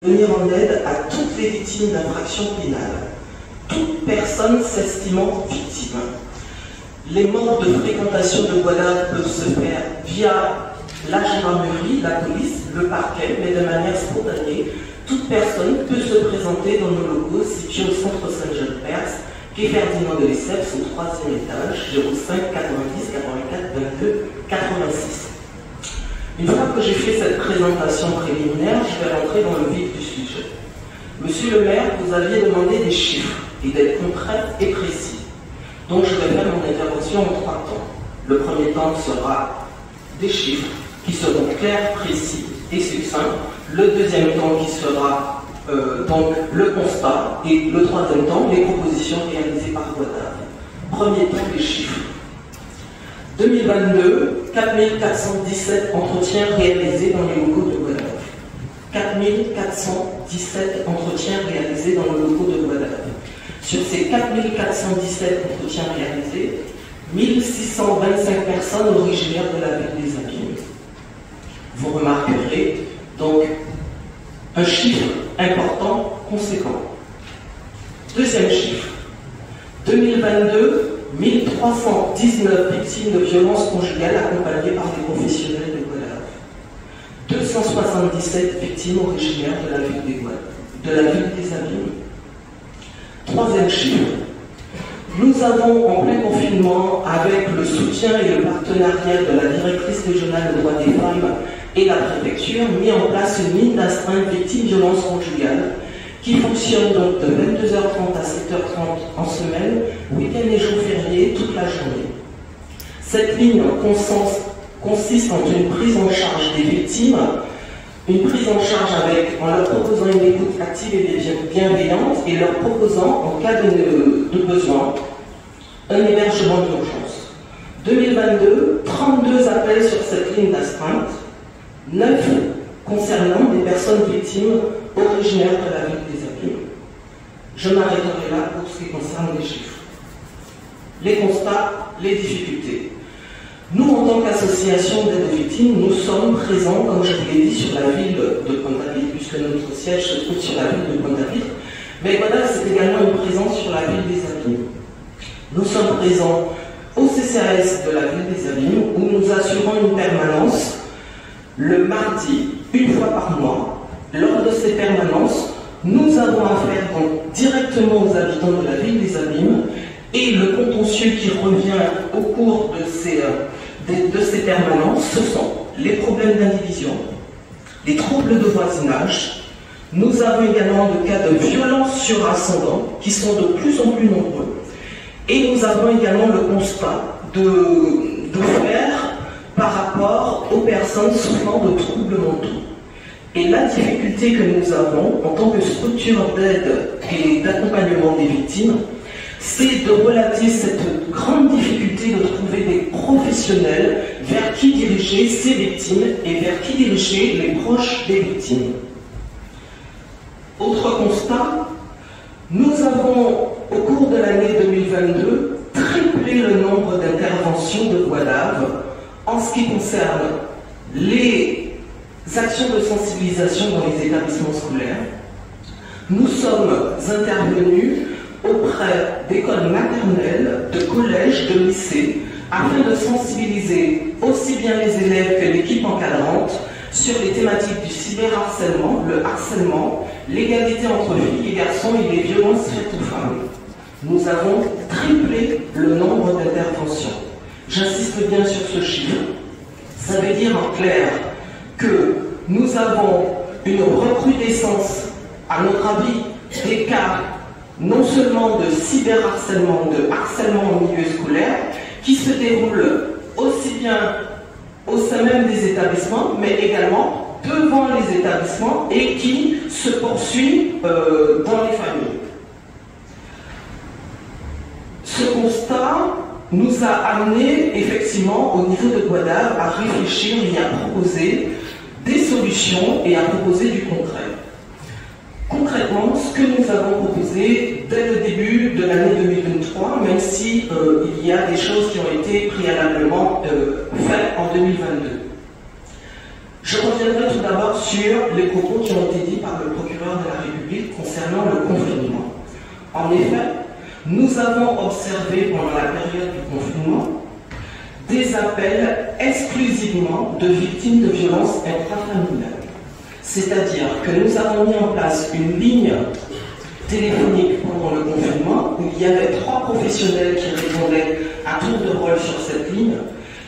venir en aide à toutes les victimes d'infractions pénales, toute personne s'estimant victime. Les modes de fréquentation de Guadave peuvent se faire via la gendarmerie, la police, le parquet, mais de manière spontanée. Toute personne peut se présenter dans nos locaux situés au centre Saint-Jean-Perse, quai Ferdinand de Lesseps, au 3e étage, 05 90 84 22 86. Une fois que j'ai fait cette présentation préliminaire, je vais rentrer dans le vif du sujet. Monsieur le maire, vous aviez demandé des chiffres et d'être concret et précis. Donc je vais faire mon intervention en 3 temps. Le premier temps sera des chiffres qui seront clairs, précis et succincts. Le deuxième temps qui sera donc le constat. Et le troisième temps, les propositions réalisées par Guadave. Premier temps, les chiffres. 2022, 4417 entretiens réalisés dans les locaux de Guadave. 4417 entretiens réalisés dans les locaux de Guadave. Sur ces 4417 entretiens réalisés, 1625 personnes originaires de la ville des Abîmes. Vous remarquerez donc un chiffre important, conséquent. Deuxième chiffre, 2022, 1319 victimes de violences conjugales accompagnées par des professionnels de Guadave. 277 victimes originaires de la ville des Abîmes. Troisième chiffre. Nous avons, en plein confinement, avec le soutien et le partenariat de la directrice régionale des droits des femmes et la préfecture, mis en place une ligne d'astreinte victimes de violences conjugales qui fonctionne donc de 22h30 à 7h30 en semaine, week-end et jours fériés, toute la journée. Cette ligne consiste en une prise en charge des victimes, une prise en charge en leur proposant une écoute active et bienveillante et leur proposant, en cas de besoin, un hébergement d'urgence. 2022, 32 appels sur cette ligne d'astreinte, 9 concernant des personnes victimes originaires de la ville des Abîmes. Je m'arrêterai là pour ce qui concerne les chiffres. Les constats, les difficultés. Nous, en tant qu'association d'aide aux victimes, nous sommes présents, comme je vous l'ai dit, sur la ville de Pointe-à-Pitre, puisque notre siège se trouve sur la ville de Pointe-à-Pitre. Mais Guadave, c'est également une présence sur la ville des Abîmes. Nous sommes présents au CCAS de la ville des Abîmes, où nous assurons une permanence le mardi, une fois par mois. Lors de ces permanences, nous avons affaire donc directement aux habitants de la ville des Abîmes, et le contentieux qui revient au cours de ces permanences, ce sont les problèmes d'indivision, les troubles de voisinage. Nous avons également des cas de violences sur ascendant qui sont de plus en plus nombreux. Et nous avons également le constat de faire par rapport aux personnes souffrant de troubles mentaux. Et la difficulté que nous avons en tant que structure d'aide et d'accompagnement des victimes, c'est de relater cette grande difficulté de trouver des professionnels vers qui diriger ces victimes et vers qui diriger les proches des victimes. Autre constat, nous avons, au cours de l'année 2022, triplé le nombre d'interventions de Guadave en ce qui concerne les actions de sensibilisation dans les établissements scolaires. Nous sommes intervenus auprès d'écoles maternelles, de collèges, de lycées, afin de sensibiliser aussi bien les élèves que l'équipe encadrante sur les thématiques du cyberharcèlement, le harcèlement, l'égalité entre filles et garçons et les violences faites aux femmes. Nous avons triplé le nombre d'interventions. J'insiste bien sur ce chiffre. Ça veut dire en clair que nous avons une recrudescence, à notre avis, des cas non seulement de cyberharcèlement, de harcèlement au milieu scolaire, qui se déroulent aussi bien au sein même des établissements, mais également devant les établissements et qui se poursuit dans les familles. Ce constat nous a amené effectivement au niveau de Guadave à réfléchir et à proposer des solutions et à proposer du concret. Concrètement, ce que nous avons proposé dès le début de l'année 2023, même si il y a des choses qui ont été préalablement faites en 2022. Je reviendrai tout d'abord sur les propos qui ont été dits par le procureur de la République concernant le confinement. En effet, nous avons observé pendant la période du confinement des appels exclusivement de victimes de violences intrafamiliales. C'est-à-dire que nous avons mis en place une ligne téléphonique pendant le confinement où il y avait 3 professionnels qui répondaient à tour de rôle sur cette ligne.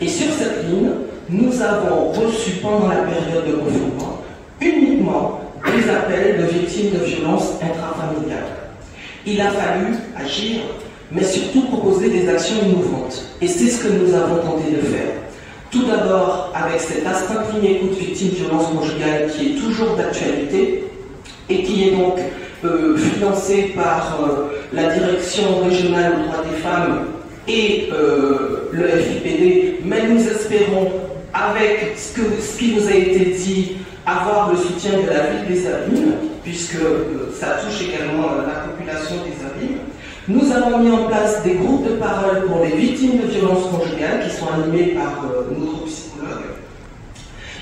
Et sur cette ligne, nous avons reçu pendant la période de confinement uniquement des appels de victimes de violences intrafamiliales. Il a fallu agir, mais surtout proposer des actions innovantes. Et c'est ce que nous avons tenté de faire. Tout d'abord avec cette astreinte ligne écoute victimes de violences conjugales qui est toujours d'actualité et qui est donc financée par la Direction régionale aux droits des femmes et le FIPD, mais nous espérons, avec ce qui vous a été dit, avoir le soutien de la ville des Abîmes, puisque ça touche également la population des Abîmes. Nous avons mis en place des groupes de parole pour les victimes de violences conjugales qui sont animés par notre psychologue.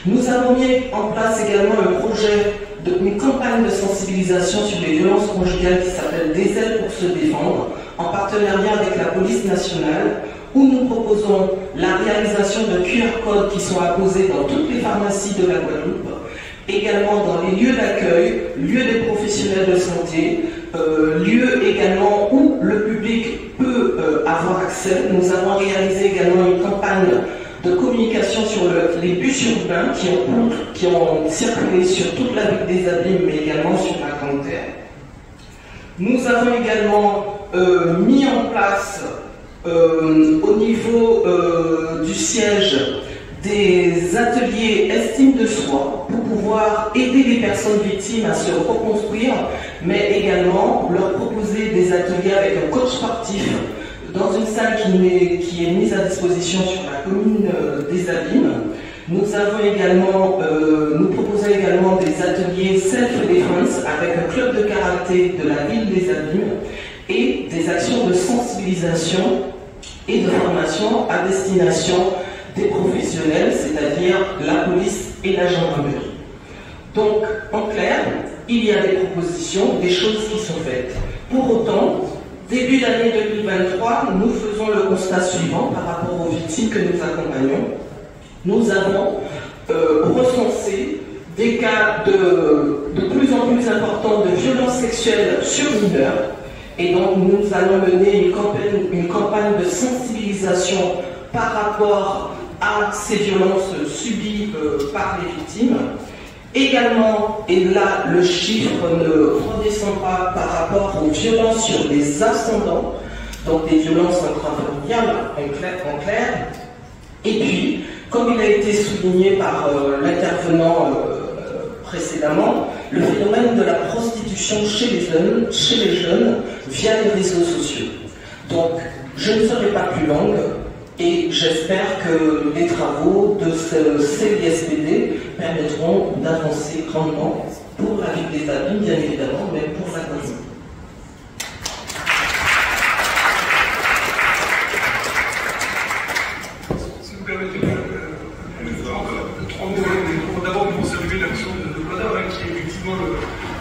Nous avons mis en place également un projet une campagne de sensibilisation sur les violences conjugales qui s'appelle Des ailes pour se défendre, en partenariat avec la police nationale, où nous proposons la réalisation de QR codes qui sont apposés dans toutes les pharmacies de la Guadeloupe, également dans les lieux d'accueil, lieux des professionnels de santé, lieux également où le public peut avoir accès. Nous avons réalisé également une campagne de communication sur les bus urbains qui ont circulé sur toute la ville des Abîmes, mais également sur la Grande Terre. Nous avons également mis en place au niveau du siège des ateliers estime de soi pour pouvoir aider les personnes victimes à se reconstruire, mais également leur proposer des ateliers avec un coach sportif dans une salle qui est mise à disposition sur la commune des Abîmes. Nous proposons également des ateliers self-defense avec un club de karaté de la ville des Abîmes et des actions de sensibilisation et de formation à destination des professionnels, c'est-à-dire la police et la gendarmerie. Donc, en clair, il y a des propositions, des choses qui sont faites. Pour autant, début d'année 2023, nous faisons le constat suivant par rapport aux victimes que nous accompagnons. Nous avons recensé des cas de plus en plus importants de violences sexuelles sur mineurs. Et donc, nous allons mener une campagne de sensibilisation par rapport à ces violences subies par les victimes. Également, et là, le chiffre ne redescend pas par rapport aux violences sur les ascendants, donc des violences intrafamiliales, en clair. Et puis, comme il a été souligné par l'intervenant précédemment, le phénomène de la prostitution chez les jeunes via les réseaux sociaux. Donc, je ne serai pas plus longue et j'espère que les travaux de ce CISPD permettront d'avancer grandement pour la ville des Abîmes, bien évidemment, mais pour la Guadeloupe. Si vous permettez, d'abord pour saluer l'action de Guadeloupe, qui est effectivement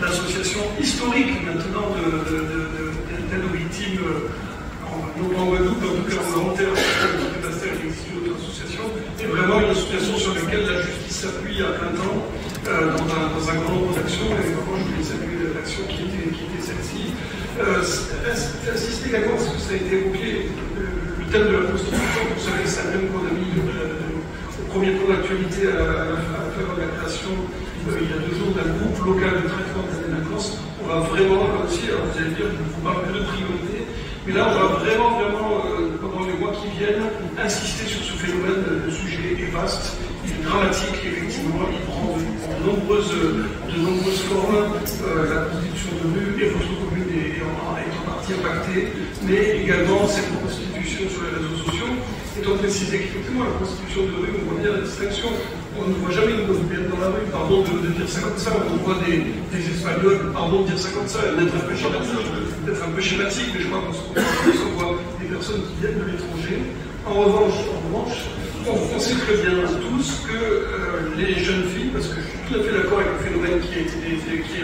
l'association historique maintenant d'aide aux victimes en Guadeloupe, en tout cas en Grande Terre, il existe une autre association, et vraiment une association sur laquelle la justice s'appuie à plein temps dans un grand nombre d'actions, et vraiment je voulais saluer l'action qui était celle-ci. Insister également, parce que ça a été évoqué, le thème de la Constitution, vous savez, c'est un thème qu'on a mis au premier point d'actualité à la faveur de la création il y a 2 jours d'un groupe local de traitement de la délinquance. On va vraiment, là aussi, alors vous allez dire, je vous parle que de priorité, mais là on va vraiment, pendant les mois qui viennent, insister sur ce phénomène. Le sujet est vaste, il est dramatique, effectivement, il prend de nombreuses formes. La constitution de rue et votre commune est en partie impactée, mais également cette constitution sur les réseaux sociaux. Étant précisé qu'effectivement, la constitution de rue, on voit bien la distinction. On ne voit jamais une Guadeloupéenne dans la rue, pardon de dire ça comme ça. On voit des Espagnols, pardon de dire ça comme ça, d'être un peu schématique, mais je crois qu'on voit des personnes qui viennent de l'étranger. En revanche, On sait très bien tous que les jeunes filles, parce que je suis tout à fait d'accord avec le phénomène qui a été décrit,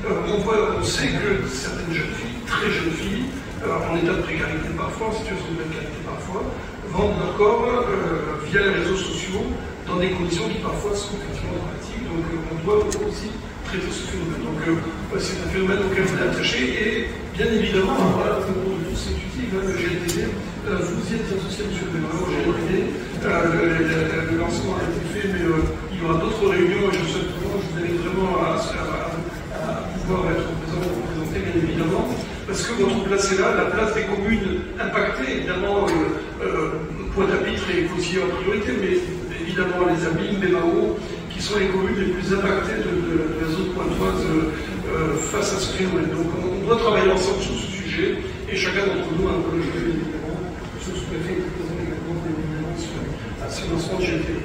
on sait que certaines jeunes filles, très jeunes filles, en état de précarité parfois, en situation de précarité parfois, vendent leur corps via les réseaux sociaux dans des conditions qui parfois sont effectivement dramatiques. Donc on doit aussi traiter ce phénomène. Donc c'est un phénomène auquel on est attaché et bien évidemment, voilà, au cours de toute cette étude, le GLTD, vous y êtes associé, M. le maire, au GLTD, le lancement a été fait, mais il y aura d'autres réunions et je souhaite vraiment, je vous invite vraiment à pouvoir être représenté, bien évidemment, parce que votre place est là, la place des communes impactées, évidemment, Pointe-à-Pitre est aussi en priorité, mais évidemment les Abîmes, les Mao, qui sont les communes les plus impactées de la zone pointoise face à ce phénomène. Donc on doit travailler ensemble sur ce sujet, et chacun d'entre nous a un projet, évidemment, sur ce préfet qui présente également des évidemment sur le lancement de GLTD.